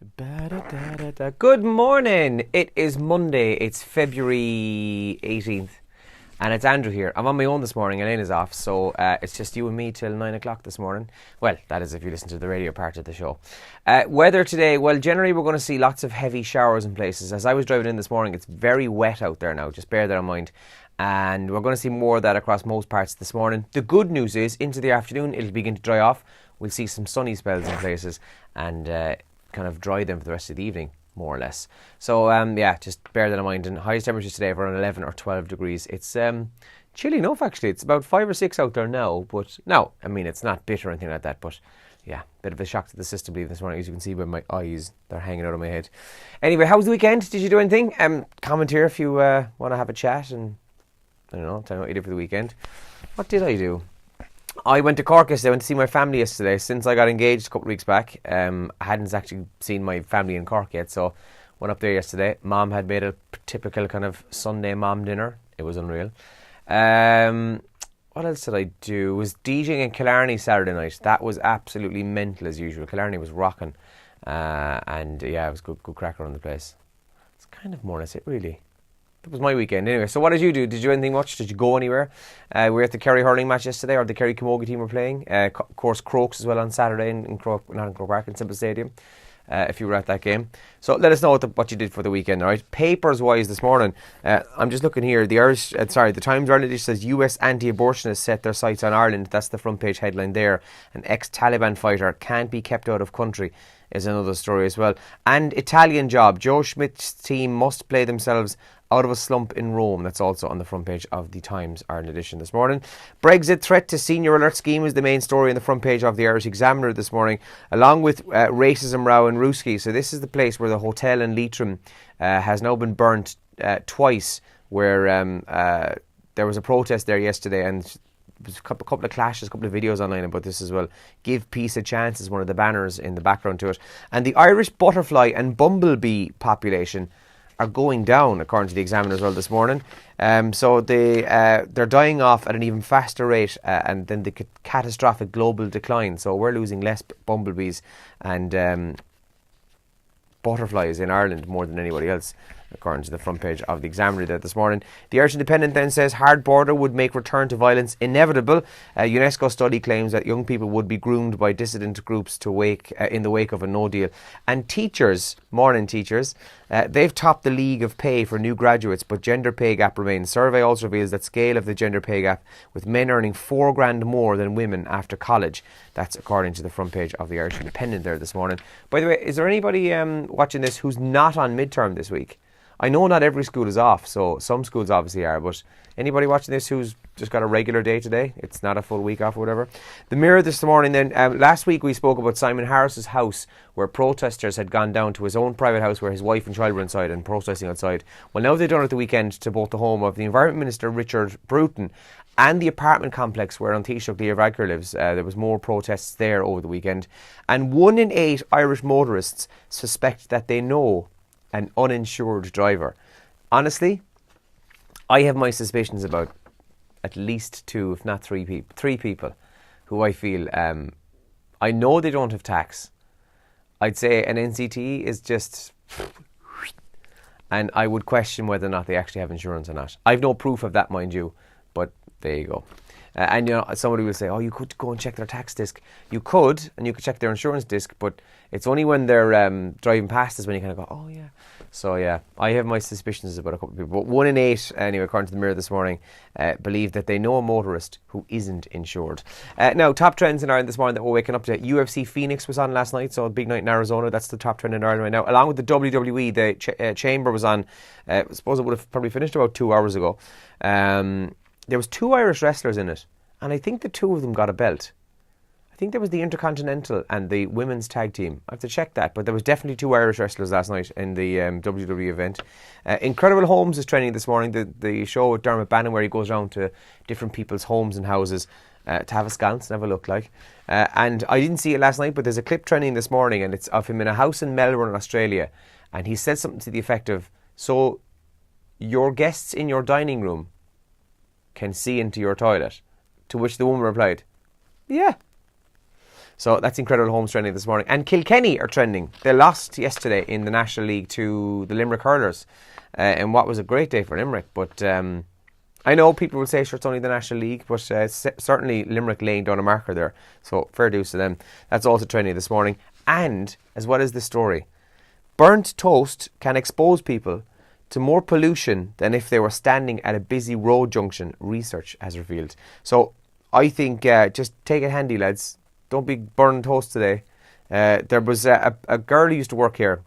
Ba-da-da-da-da. Good morning. It is Monday. It's February 18th. And it's Andrew here. I'm on my own this morning. Elaine is off. So it's just you and me till 9 o'clock this morning. Well, that is if you listen to the radio part of the show. Weather today, well, generally we're going to see lots of heavy showers in places. As I was driving in this morning, it's very wet out there now. Just bear that in mind. And we're going to see more of that across most parts this morning. The good news is, into the afternoon, it'll begin to dry off. We'll see some sunny spells in places. And kind of dry them for the rest of the evening, more or less. So, just bear that in mind. And highest temperatures today of around 11 or 12 degrees. It's chilly enough, actually. It's about 5 or 6 out there now. But no, I mean, it's not bitter or anything like that. But yeah, bit of a shock to the system this morning. As you can see by my eyes, they're hanging out of my head. Anyway, how was the weekend? Did you do anything? Comment here if you want to have a chat. And I don't know, tell me what you did for the weekend. What did I do? I went to Cork yesterday. I went to see my family yesterday. Since I got engaged a couple of weeks back, I hadn't actually seen my family in Cork yet, so went up there yesterday. Mom had made a typical kind of Sunday mom dinner. It was unreal. What else did I do? Was DJing in Killarney Saturday night. That was absolutely mental as usual. Killarney was rocking, and it was good crack around the place. It's kind of more or less it, really. That was my weekend anyway. So what did you do? Did you do anything much? Did you go anywhere? We were at the Kerry hurling match yesterday, or the Kerry Camogie team were playing. Of course, Crokes as well on Saturday in Croke, not in Croke Park, in Simple Stadium, if you were at that game. So let us know what you did for the weekend, all right? Papers-wise this morning, I'm just looking here. The Times Ireland says US anti-abortionists set their sights on Ireland. That's the front page headline there. An ex-Taliban fighter can't be kept out of country is another story as well. And Italian job. Joe Schmidt's team must play themselves out of a slump in Rome. That's also on the front page of the Times Ireland edition this morning. Brexit threat to senior alert scheme is the main story on the front page of the Irish Examiner this morning, along with racism row in Ruski. So this is the place where the hotel in Leitrim has now been burnt twice, where there was a protest there yesterday, and there's a couple of clashes, a couple of videos online about this as well. Give peace a chance is one of the banners in the background to it. And the Irish butterfly and bumblebee population are going down, according to the Examiner as well this morning. So they're dying off at an even faster rate, and then the catastrophic global decline. So we're losing less bumblebees and butterflies in Ireland more than anybody else, according to the front page of the Examiner there this morning. The Irish Independent then says hard border would make return to violence inevitable. A UNESCO study claims that young people would be groomed by dissident groups in the wake of a no deal. And teachers, morning teachers, they've topped the league of pay for new graduates, but gender pay gap remains. Survey also reveals that scale of the gender pay gap, with men earning $4,000 more than women after college. That's according to the front page of the Irish Independent there this morning. By the way, is there anybody watching this who's not on midterm this week? I know not every school is off, so some schools obviously are, but anybody watching this who's just got a regular day today? It's not a full week off or whatever. The Mirror this morning then, last week we spoke about Simon Harris's house, where protesters had gone down to his own private house where his wife and child were inside and protesting outside. Well, now they've done it the weekend to both the home of the Environment Minister Richard Bruton and the apartment complex where An Taoiseach Leo Varadkar lives. There was more protests there over the weekend. And 1 in 8 Irish motorists suspect that they know an uninsured driver. Honestly, I have my suspicions about at least 2, if not 3 people who I feel, I know they don't have tax. I'd say an NCT is just, and I would question whether or not they actually have insurance or not. I've no proof of that, mind you, but there you go. And somebody will say, oh, you could go and check their tax disc. You could, and you could check their insurance disc, but it's only when they're driving past us when you kind of go, oh yeah. So yeah, I have my suspicions about a couple of people. But 1 in 8, anyway, according to the Mirror this morning, believe that they know a motorist who isn't insured. Now, top trends in Ireland this morning that we're waking up to. UFC Phoenix was on last night, so a big night in Arizona. That's the top trend in Ireland right now. Along with the WWE, the Chamber was on. I suppose it would have probably finished about 2 hours ago. There was 2 Irish wrestlers in it, and I think the 2 of them got a belt. I think there was the Intercontinental and the women's tag team. I have to check that, but there was definitely 2 Irish wrestlers last night in the WWE event. Incredible Homes is trending this morning, the show with Dermot Bannon where he goes around to different people's homes and houses to have a sconce and have a look like. And I didn't see it last night, but there's a clip trending this morning, and it's of him in a house in Melbourne, Australia, and he said something to the effect of, so your guests in your dining room can see into your toilet? To which the woman replied, yeah. So that's Incredible Homes trending this morning. And Kilkenny are trending. They lost yesterday in the National League to the Limerick Hurlers. And what was a great day for Limerick. But I know people will say, sure, it's only the National League. But certainly Limerick laying down a marker there. So fair dues to them. That's also trending this morning. And as well as this story, burnt toast can expose people to more pollution than if they were standing at a busy road junction, research has revealed. So I think just take it handy, lads. Don't be burning toast today. There was a girl who used to work here.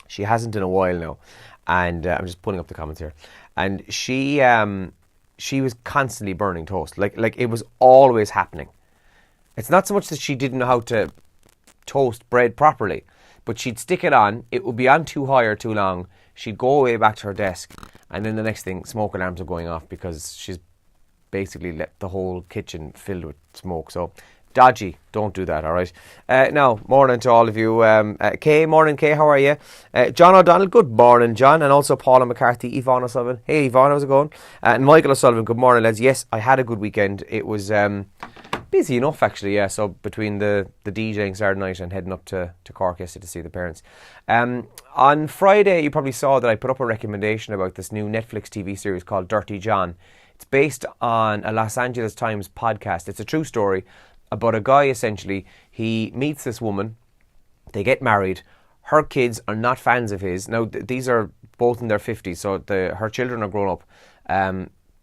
She hasn't in a while now. And I'm just pulling up the comments here. And she was constantly burning toast. Like it was always happening. It's not so much that she didn't know how to toast bread properly, but she'd stick it on. It would be on too high or too long. She'd go away back to her desk. And then the next thing, smoke alarms are going off because she's basically let the whole kitchen filled with smoke. So dodgy. Don't do that, all right? Now, morning to all of you. Kay, morning, Kay, how are you? John O'Donnell, good morning, John. And also Paula McCarthy, Yvonne O'Sullivan. Hey, Yvonne, how's it going? And Michael O'Sullivan, good morning, lads. Yes, I had a good weekend. It was busy enough, actually, yeah. So between the DJing Saturday night and heading up to Cork yesterday to see the parents. On Friday, you probably saw that I put up a recommendation about this new Netflix TV series called Dirty John. It's based on a Los Angeles Times podcast. It's a true story about a guy, essentially. He meets this woman, they get married, her kids are not fans of his. Now, these are both in their 50s, so her children are grown up.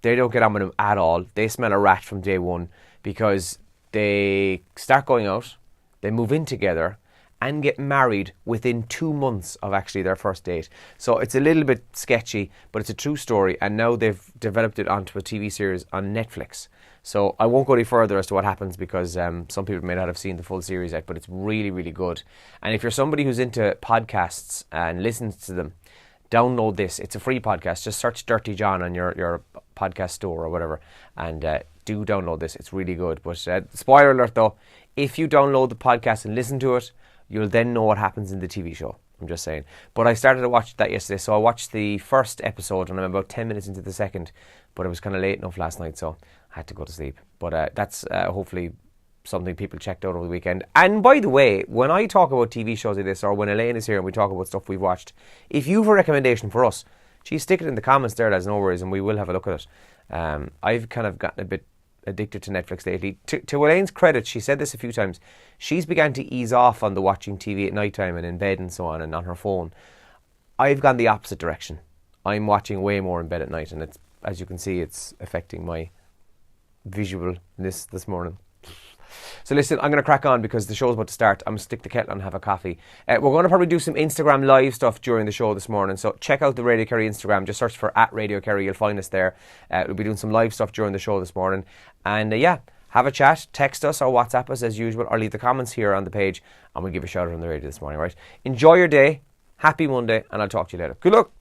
They don't get on with him at all. They smell a rat from day one because they start going out, they move in together, and get married within 2 months of actually their first date. So it's a little bit sketchy, but it's a true story, and now they've developed it onto a TV series on Netflix. So I won't go any further as to what happens because some people may not have seen the full series yet, but it's really, really good. And if you're somebody who's into podcasts and listens to them, download this. It's a free podcast. Just search Dirty John on your podcast store or whatever, and do download this. It's really good. But spoiler alert though, if you download the podcast and listen to it, you'll then know what happens in the TV show. I'm just saying. But I started to watch that yesterday, so I watched the first episode and I'm about 10 minutes into the second, but it was kind of late enough last night, so I had to go to sleep. But that's hopefully something people checked out over the weekend. And by the way, when I talk about TV shows like this, or when Elaine is here and we talk about stuff we've watched, if you have a recommendation for us, geez, stick it in the comments there, there's no worries, and we will have a look at it. I've kind of gotten a bit addicted to Netflix lately. To Elaine's credit, she said this a few times, she's began to ease off on the watching TV at night time and in bed and so on and on her phone. I've gone the opposite direction. I'm watching way more in bed at night, and it's, as you can see, it's affecting my visualness this morning. So listen, I'm going to crack on because the show's about to start. I'm going to stick the kettle on and have a coffee. We're going to probably do some Instagram live stuff during the show this morning. So check out the Radio Kerry Instagram. Just search for @Radio Kerry. You'll find us there. We'll be doing some live stuff during the show this morning. And yeah, have a chat. Text us or WhatsApp us as usual, or leave the comments here on the page and we'll give a shout out on the radio this morning, right? Enjoy your day. Happy Monday, and I'll talk to you later. Good luck.